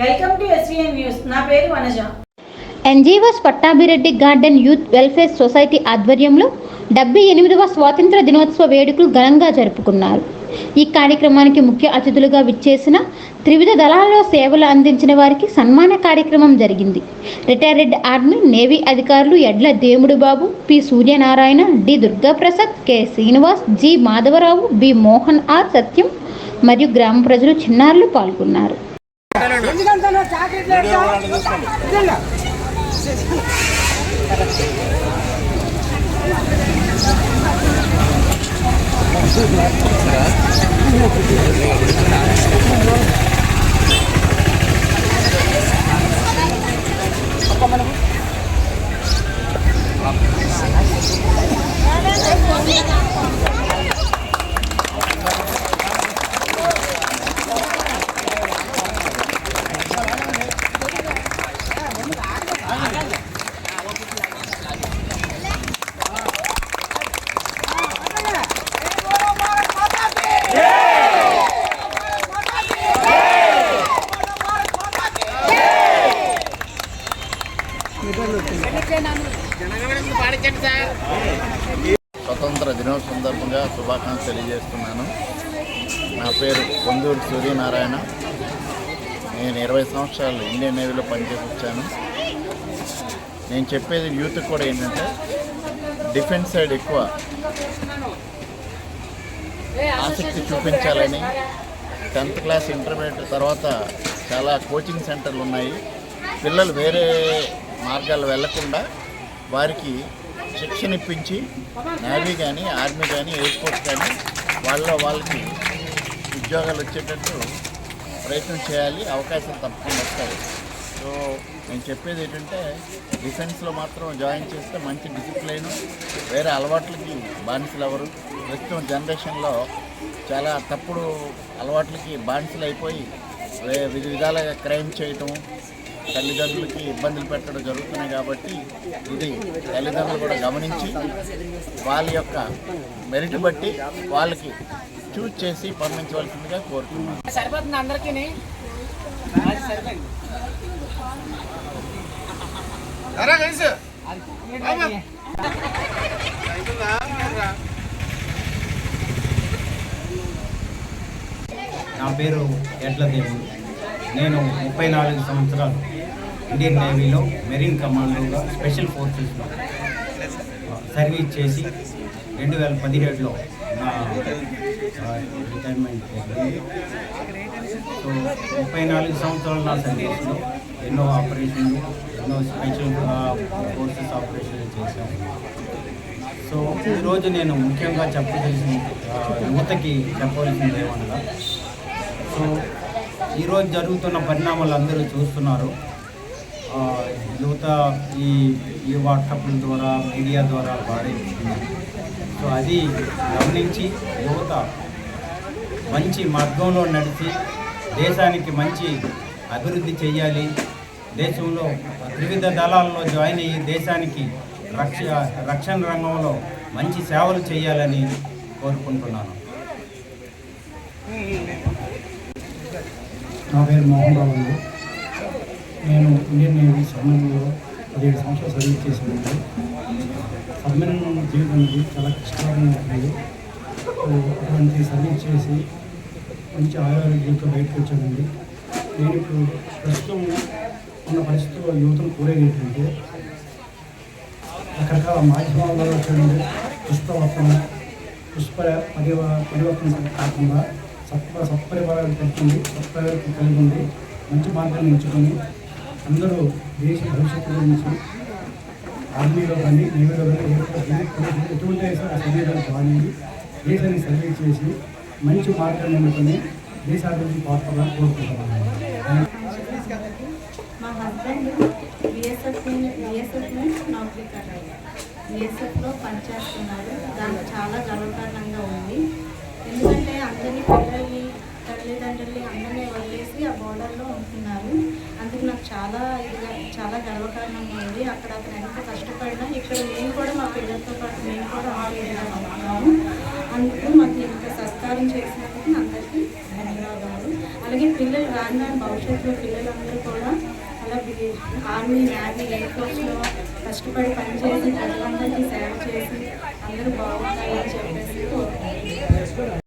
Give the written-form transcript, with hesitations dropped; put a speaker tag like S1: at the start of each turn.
S1: Welcome to SVN news. నా పేరు Vanaja.
S2: NGOs Pattabhireddy garden youth welfare society ఆధ్వర్యంలో 78వ స్వాతంత్ర దినోత్సవ వేడుకలు ఘనంగా జరుపుకున్నారు. ఈ కార్యక్రమానికి ముఖ్య అతిథులుగా విచ్చేసిన త్రివిధ దళాల్లో సేవలు అందించిన వారికి సన్మాన కార్యక్రమం జరిగింది. రిటైర్డ్ ఆర్మీ, నేవీ అధికారులు Edla Demudu Babu, P Suryanarayana, D Durgaprasad, K Srinivas, G Madhavarao, B Mohan, R Satyam మరియు గ్రామ ప్రజలు, చిన్నారులు పాల్గొన్నారు.
S3: స్వతంత్ర దినోత్సవం సందర్భంగా శుభాకాంక్షలు తెలియజేస్తున్నాను. నా పేరు కొందూరు సూర్యనారాయణ. నేను 20 సంవత్సరాలు ఇండియన్ నేవీలో పనిచేసి వచ్చాను. నేను చెప్పేది యూత్ కూడా ఏంటంటే డిఫెన్స్ సైడ్ ఎక్కువ ఆసక్తి చూపించాలని. 10th క్లాస్ ఇంటర్మీడియట్ తర్వాత చాలా కోచింగ్ సెంటర్లు ఉన్నాయి. పిల్లలు వేరే మార్గాలు వెళ్లకుండా వారికి శిక్షణ ఇప్పించి నేవీ కానీ, ఆర్మీ కానీ, ఎయిర్ ఫోర్స్ కానీ వాళ్ళకి ఉద్యోగాలు వచ్చేటట్టు ప్రయత్నం చేయాలి. అవకాశాలు తప్పకుండా వస్తాయి. సో నేను చెప్పేది ఏంటంటే డిఫెన్స్లో మాత్రం జాయిన్ చేస్తే మంచి డిసిప్లైను, వేరే అలవాట్లకి బానిసలు ఎవరు. ప్రస్తుతం జనరేషన్లో చాలా తప్పుడు అలవాట్లకి బానిసలు అయిపోయి వివిధ విధాలుగా క్రైమ్ చేయటం, తల్లిదండ్రులకి ఇబ్బందులు పెట్టడం జరుగుతున్నాయి. కాబట్టి ఇది తల్లిదండ్రులు కూడా గమనించి వాళ్ళ యొక్క మెరిట్ బట్టి వాళ్ళకి చూజ్ చేసి పంపించవలసిందిగా కోరుతున్నాను.
S4: నా పేరు ఎడ్ల దేవుడు. నేను 34 సంవత్సరాలు ఇండియన్ నేవీలో మెరీన్ కమాండోగా స్పెషల్ ఫోర్సెస్లో సర్వీస్ చేసి 2017లో నా రిటైర్మెంట్ జరిగింది. సో 34 సంవత్సరాలు నా సర్వీస్లో ఎన్నో ఆపరేషన్లు, ఎన్నో స్పెషల్ ఫోర్సెస్ ఆపరేషన్లు చేశాను. సో ఈరోజు నేను ముఖ్యంగా చెప్పవలసిన యువతకి చెప్పవలసింది ఏమనగా, సో ఈరోజు జరుగుతున్న పరిణామాలు అందరూ చూస్తున్నారు. యువత ఈ వాట్సాప్ల ద్వారా, మీడియా ద్వారా పాడైపోతున్నారు. సో అది గమనించి యువత మంచి మార్గంలో నడిచి దేశానికి మంచి అభివృద్ధి చేయాలి. దేశంలో త్రివిధ దళాల్లో జాయిన్ అయ్యి దేశానికి రక్షణ రంగంలో మంచి సేవలు చేయాలని కోరుకుంటున్నాను.
S5: నా పేరు మోహన్ బాబు. నేను ఇండియన్ నేవీ సబ్మెరీన్లో 17 సంవత్సరాలు సర్వీస్ చేశాను. సబ్మెరీన్ జీవితం అనేది చాలా కష్టకరంగా ఉంటుంది. అటువంటి సర్వీస్ చేసి మంచి ఆరోగ్యంతో బయటకు వచ్చానండి. నేను ఇప్పుడు ప్రస్తుతం ఉన్న పరిస్థితుల్లో యువతను కోరేది ఏంటంటే, రకరకాల మాధ్యమాల వల్ల చూడండి పరివర్తన కాకుండా సత్పరివారాలు పెట్టుకుంది, సత్పరివర్తన కలిగి ఉంది, మంచి మార్గాన్ని ఎంచుకొని అందరూ దేశ భవిష్యత్తు గురించి ఆర్మీలో కానీ, నేవీలో కానీ, ఎటువంటి సర్వీసులు కానీ దేశాన్ని సర్వీస్ చేసి మంచి మార్గాన్ని ఎన్నుకొని దేశాభివృద్ధి పాత్రగా కోరుకుంటున్నాను.
S6: మా హస్బెండ్ బిఎస్ఎఫ్లో పనిచేస్తున్నారు. దానికి చాలా గర్వకారణంగా ఉంది. ఎందుకంటే అందరినీ పిల్లల్ని, తల్లిదండ్రుల్ని అందరినీ వదిలేసి ఆ బోర్డర్లో ఉంటున్నారు. అందుకు నాకు చాలా గర్వకారణంగా ఉంది. అక్కడ అతను ఎంత కష్టపడినా ఇక్కడ మేము కూడా మా పిల్లలతో పాటు మేము కూడా ఉంటున్నాము. అందుకు మాకు ఇంత సత్కారం చేసినందుకు అందరికీ ధన్యవాదాలు. అలాగే అలాగే పిల్లలు రాను రాను భవిష్యత్తులో పిల్లలందరూ కూడా అలా ఆర్మీ, నేవీ, ఎయిర్ ఫోర్స్లో కష్టపడి పనిచేసి ప్రజలందరికీ సేవ చేసి అందరూ బాగుంటారని చెప్పేసి కోరుకుంటున్నాను.